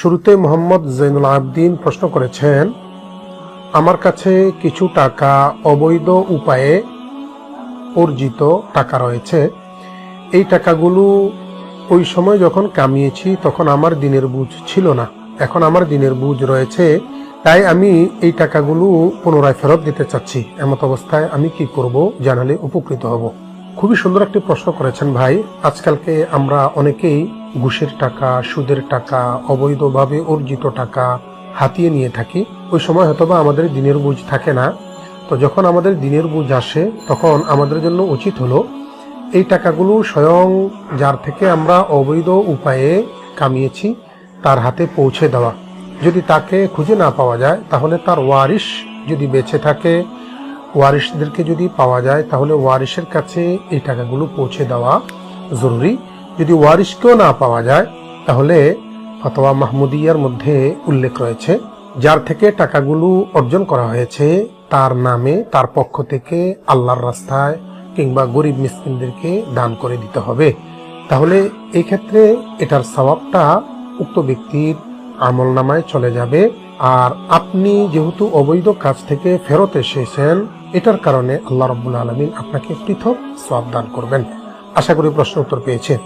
শুরুতে মোহাম্মদ জৈনুল আবদিন প্রশ্ন করেছেন, আমার কাছে কিছু টাকা অবৈধ উপায়ে অর্জিত টাকা রয়েছে। এই টাকাগুলো ওই সময় যখন কামিয়েছি তখন আমার দিনের বুঝ ছিল না, এখন আমার দিনের বুঝ রয়েছে, তাই আমি এই টাকাগুলো পুনরায় ফেরত দিতে চাচ্ছি। এমত অবস্থায় আমি কি করব, জানালে উপকৃত হব। খুবই সুন্দর একটি প্রশ্ন করেছেন ভাই। আজকালকে আমরা অনেকেই ঘুষের টাকা, সুদের টাকা, অবৈধভাবে অর্জিত টাকা হাতিয়ে নিয়ে থাকি। ওই সময় হয়তোবা আমাদের দিনের বুঝ থাকে না। তো যখন আমাদের দিনের বুঝ আসে তখন আমাদের জন্য উচিত হলো এই টাকাগুলো স্বয়ং যার থেকে আমরা অবৈধ উপায়ে কামিয়েছি তার হাতে পৌঁছে দেওয়া। যদি তাকে খুঁজে না পাওয়া যায় তাহলে তার ওয়ারিশ যদি বেঁচে থাকে, ওয়ারিশদেরকে যদি পাওয়া যায় তাহলে ওয়ারিশের কাছে এই টাকাগুলো পৌঁছে দেওয়া জরুরি। যদি ওয়ারিশকেও না পাওয়া যায় তাহলে ফতোয়া মাহমুদিয়ার মধ্যে উল্লেখ রয়েছে, যার থেকে টাকাগুলো অর্জন করা হয়েছে তার নামে, তার পক্ষ থেকে আল্লাহর রাস্তায় কিংবা গরিব মিসকিনদেরকে দান করে দিতে হবে। তাহলে এই ক্ষেত্রে এটার সওয়াবটা উক্ত ব্যক্তির আমল নামায় চলে যাবে। আর আপনি যেহেতু অবৈধ কাজ থেকে ফেরত এসেছেন, এটার কারণে আল্লাহ রাব্বুল আলামিন আপনাকে পৃথক সওয়াব দান করবেন। আশা করি প্রশ্ন উত্তর পেয়েছেন।